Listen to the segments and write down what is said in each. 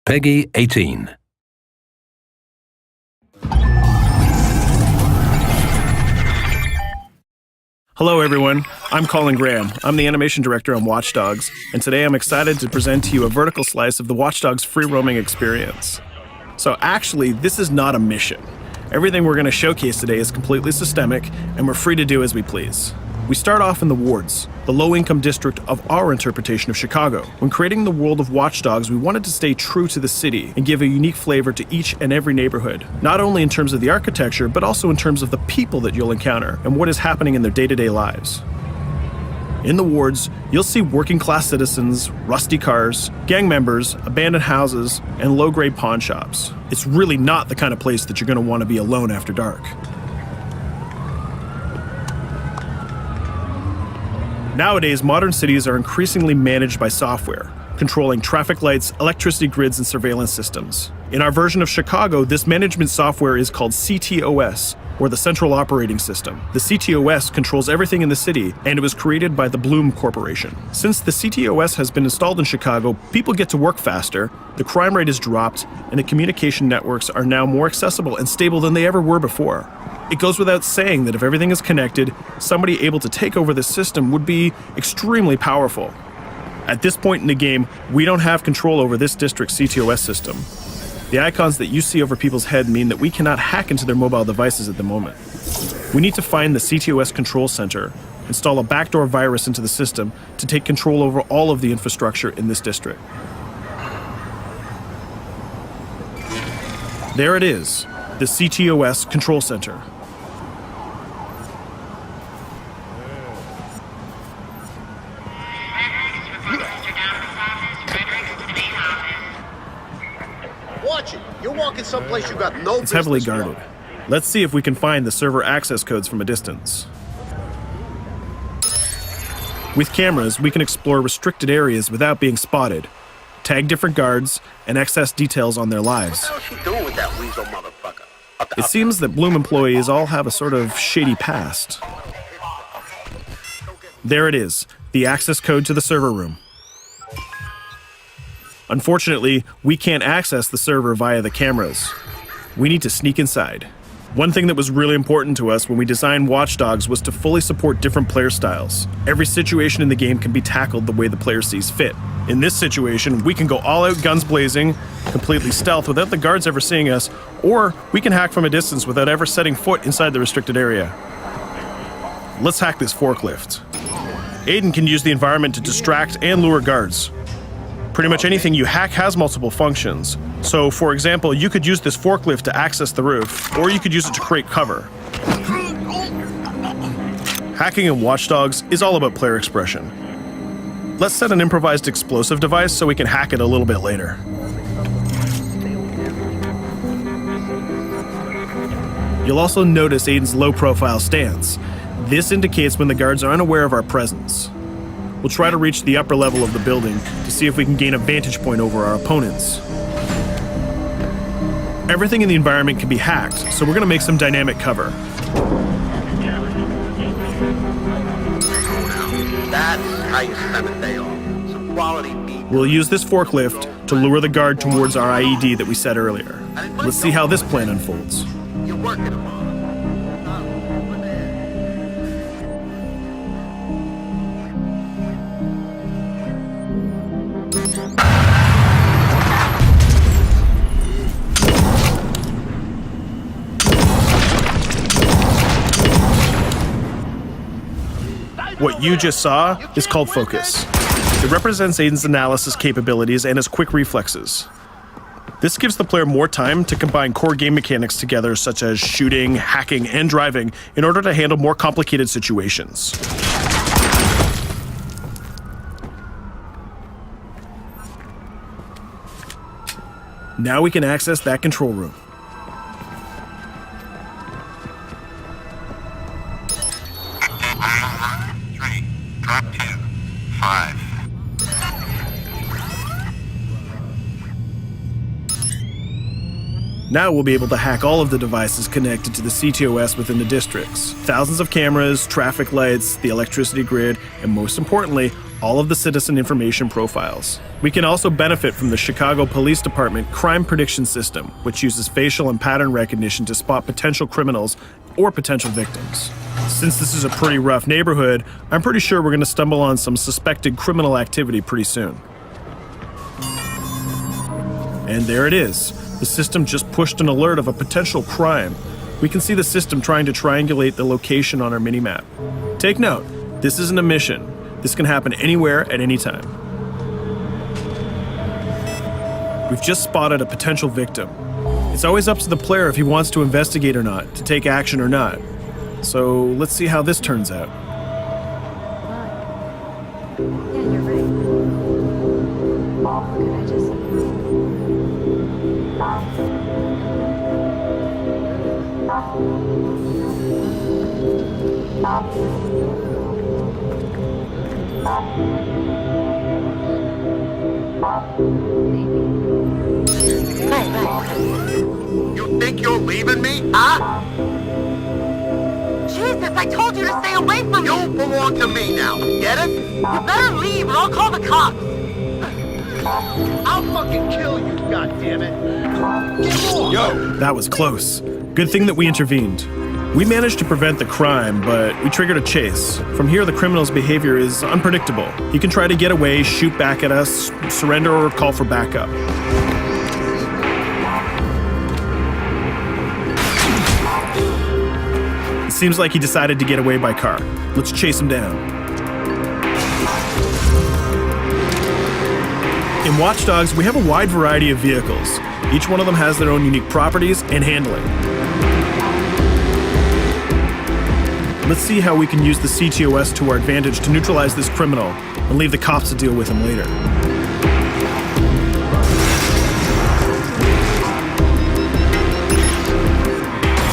Peggy 18. Hello everyone, I'm Colin Graham. I'm the animation director on Watch Dogs, and today I'm excited to present to you a vertical slice of the Watch Dogs free roaming experience. So actually, this is not a mission. Everything we're going to showcase today is completely systemic, and we're free to do as we please. We start off in the wards, the low-income district of our interpretation of Chicago. When creating the world of Watch Dogs, we wanted to stay true to the city and give a unique flavor to each and every neighborhood, not only in terms of the architecture, but also in terms of the people that you'll encounter and what is happening in their day-to-day lives. In the wards, you'll see working-class citizens, rusty cars, gang members, abandoned houses, and low-grade pawn shops. It's really not the kind of place that you're going to want to be alone after dark. Nowadays, modern cities are increasingly managed by software, controlling traffic lights, electricity grids, and surveillance systems. In our version of Chicago, this management software is called CTOS, or the Central Operating System. The CTOS controls everything in the city, and it was created by the Bloom Corporation. Since the CTOS has been installed in Chicago, people get to work faster, the crime rate has dropped, and the communication networks are now more accessible and stable than they ever were before. It goes without saying that if everything is connected, somebody able to take over the system would be extremely powerful. At this point in the game, we don't have control over this district's CTOS system. The icons that you see over people's head mean that we cannot hack into their mobile devices at the moment. We need to find the CTOS control center, install a backdoor virus into the system to take control over all of the infrastructure in this district. There it is, the CTOS control center. Watch it. You're walking someplace you got no business. It's heavily guarded. Let's see if we can find the server access codes from a distance. With cameras, we can explore restricted areas without being spotted, tag different guards, and access details on their lives. What the hell is she doing with that weasel motherfucker? It seems that Bloom employees all have a sort of shady past. There it is, the access code to the server room. Unfortunately, we can't access the server via the cameras. We need to sneak inside. One thing that was really important to us when we designed Watch Dogs was to fully support different player styles. Every situation in the game can be tackled the way the player sees fit. In this situation, we can go all out guns blazing, completely stealth without the guards ever seeing us, or we can hack from a distance without ever setting foot inside the restricted area. Let's hack this forklift. Aiden can use the environment to distract and lure guards. Pretty much anything you hack has multiple functions. So, for example, you could use this forklift to access the roof, or you could use it to create cover. Hacking in Watch Dogs is all about player expression. Let's set an improvised explosive device so we can hack it a little bit later. You'll also notice Aiden's low-profile stance. This indicates when the guards are unaware of our presence. We'll try to reach the upper level of the building to see if we can gain a vantage point over our opponents. Everything in the environment can be hacked, so we're going to make some dynamic cover. That's how you spend a day off. Some quality meat. We'll use this forklift to lure the guard towards our IED that we set earlier. Let's see how this plan unfolds. You're working them on. What you just saw is called focus. It represents Aiden's analysis capabilities and his quick reflexes. This gives the player more time to combine core game mechanics together, such as shooting, hacking, and driving, in order to handle more complicated situations. Now we can access that control room. Drop 2, 5. Now we'll be able to hack all of the devices connected to the CTOS within the districts. Thousands of cameras, traffic lights, the electricity grid, and most importantly, all of the citizen information profiles. We can also benefit from the Chicago Police Department Crime Prediction System, which uses facial and pattern recognition to spot potential criminals or potential victims. Since this is a pretty rough neighborhood, I'm pretty sure we're going to stumble on some suspected criminal activity pretty soon. And there it is. The system just pushed an alert of a potential crime. We can see the system trying to triangulate the location on our minimap. Take note, this isn't a mission. This can happen anywhere at any time. We've just spotted a potential victim. It's always up to the player if he wants to investigate or not, to take action or not. So let's see how this turns out. Yeah, you're right. Could I just... You think you're leaving me? Huh? Jesus, I told you to stay away from me! You belong to me now. Get it? You better leave or I'll call the cops! I'll fucking kill you, goddammit. Get off! Yo! That was close. Good thing that we intervened. We managed to prevent the crime, but we triggered a chase. From here, the criminal's behavior is unpredictable. He can try to get away, shoot back at us, surrender, or call for backup. It seems like he decided to get away by car. Let's chase him down. In Watch Dogs, we have a wide variety of vehicles. Each one of them has their own unique properties and handling. Let's see how we can use the CTOS to our advantage to neutralize this criminal and leave the cops to deal with him later.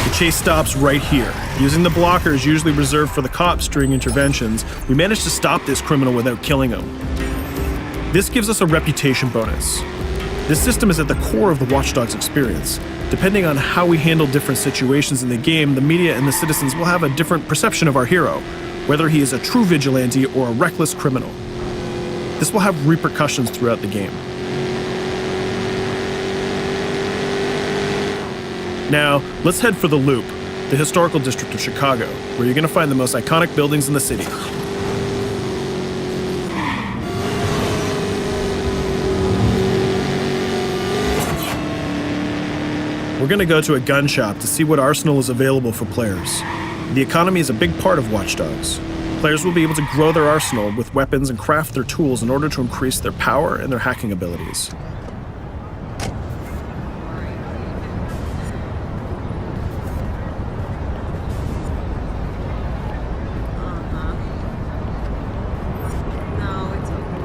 The chase stops right here. Using the blockers usually reserved for the cops during interventions, we managed to stop this criminal without killing him. This gives us a reputation bonus. This system is at the core of the Watch Dogs experience. Depending on how we handle different situations in the game, the media and the citizens will have a different perception of our hero, whether he is a true vigilante or a reckless criminal. This will have repercussions throughout the game. Now, let's head for the Loop, the historical district of Chicago, where you're going to find the most iconic buildings in the city. We're going to go to a gun shop to see what arsenal is available for players. The economy is a big part of Watch Dogs. Players will be able to grow their arsenal with weapons and craft their tools in order to increase their power and their hacking abilities. No, it's okay.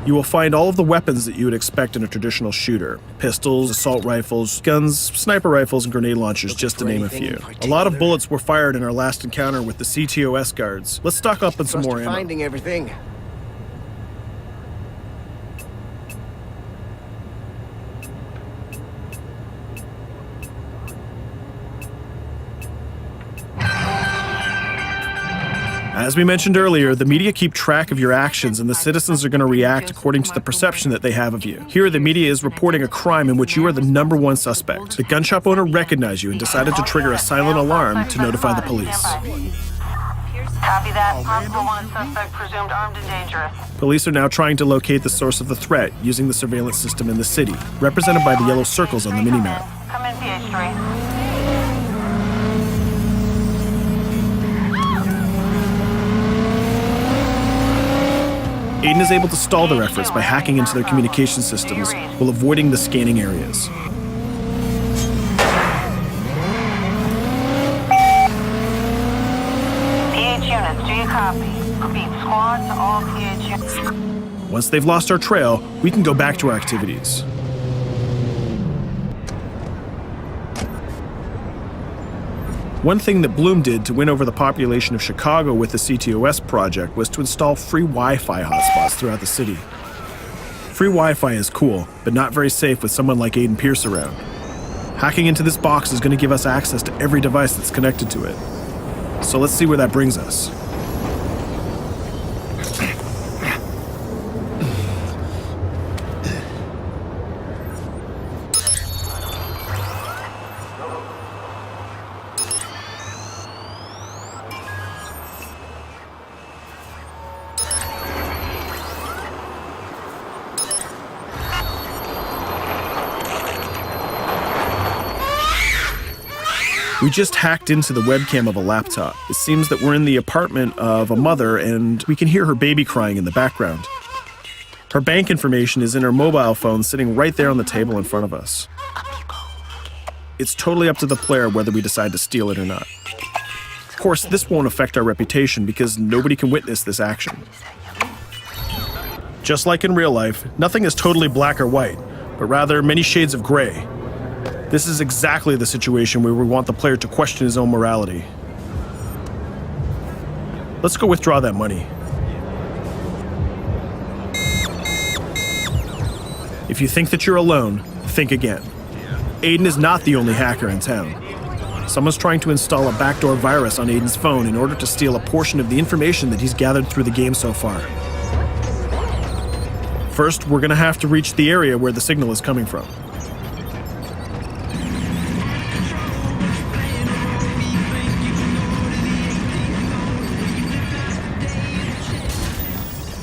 You will find all of the weapons that you would expect in a traditional shooter. Pistols, assault rifles, guns, sniper rifles, and grenade launchers, just to name a few. A lot of bullets were fired in our last encounter with the CTOS guards. Let's stock up on some more ammo. Finding everything. As we mentioned earlier, the media keep track of your actions and the citizens are going to react according to the perception that they have of you. Here, the media is reporting a crime in which you are the #1 suspect. The gun shop owner recognized you and decided to trigger a silent alarm to notify the police. Copy that. Possible wanted suspect presumed armed and dangerous. Police are now trying to locate the source of the threat using the surveillance system in the city, represented by the yellow circles on the minimap. Come in, PH3. Aiden is able to stall their efforts by hacking into their communication systems while avoiding the scanning areas. PH units, do you copy? Repeat, squad to all PH units. Once they've lost our trail, we can go back to our activities. One thing that Bloom did to win over the population of Chicago with the CTOS project was to install free Wi-Fi hotspots throughout the city. Free Wi-Fi is cool, but not very safe with someone like Aiden Pierce around. Hacking into this box is going to give us access to every device that's connected to it. So let's see where that brings us. We just hacked into the webcam of a laptop. It seems that we're in the apartment of a mother and we can hear her baby crying in the background. Her bank information is in her mobile phone sitting right there on the table in front of us. It's totally up to the player whether we decide to steal it or not. Of course, this won't affect our reputation because nobody can witness this action. Just like in real life, nothing is totally black or white, but rather many shades of gray. This is exactly the situation where we want the player to question his own morality. Let's go withdraw that money. If you think that you're alone, think again. Aiden is not the only hacker in town. Someone's trying to install a backdoor virus on Aiden's phone in order to steal a portion of the information that he's gathered through the game so far. First, we're gonna have to reach the area where the signal is coming from.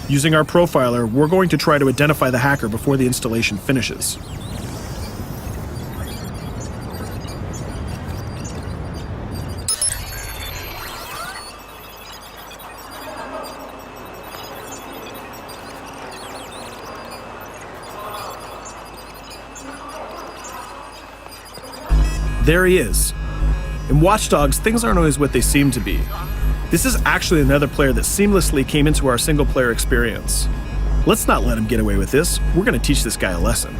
Using our profiler, we're going to try to identify the hacker before the installation finishes. There he is. In Watch Dogs, things aren't always what they seem to be. This is actually another player that seamlessly came into our single-player experience. Let's not let him get away with this. We're going to teach this guy a lesson.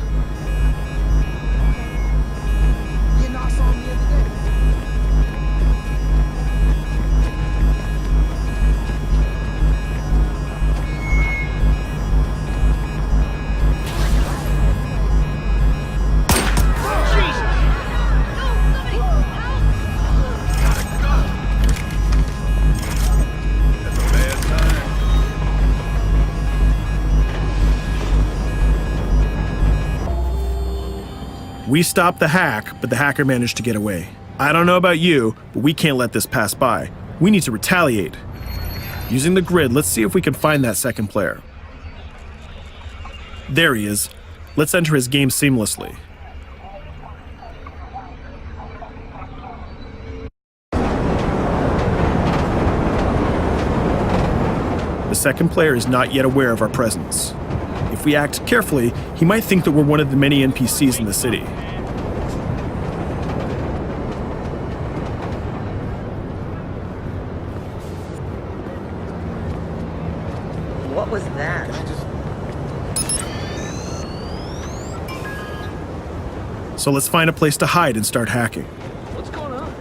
We stopped the hack, but the hacker managed to get away. I don't know about you, but we can't let this pass by. We need to retaliate. Using the grid, let's see if we can find that second player. There he is. Let's enter his game seamlessly. The second player is not yet aware of our presence. If we act carefully, he might think that we're one of the many NPCs in the city. What was that? So let's find a place to hide and start hacking. What's going on?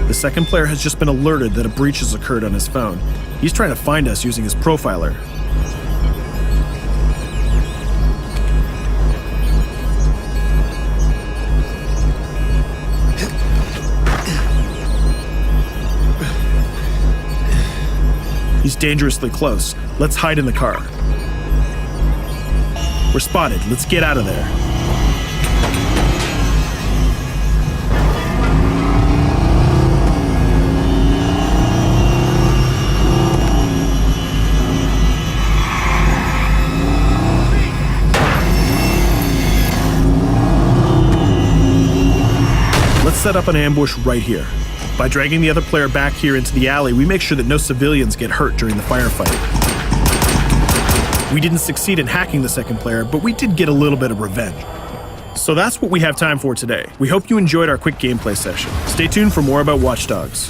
The second player has just been alerted that a breach has occurred on his phone. He's trying to find us using his profiler. He's dangerously close. Let's hide in the car. We're spotted. Let's get out of there. Let's set up an ambush right here. By dragging the other player back here into the alley, we make sure that no civilians get hurt during the firefight. We didn't succeed in hacking the second player, but we did get a little bit of revenge. So that's what we have time for today. We hope you enjoyed our quick gameplay session. Stay tuned for more about Watch Dogs.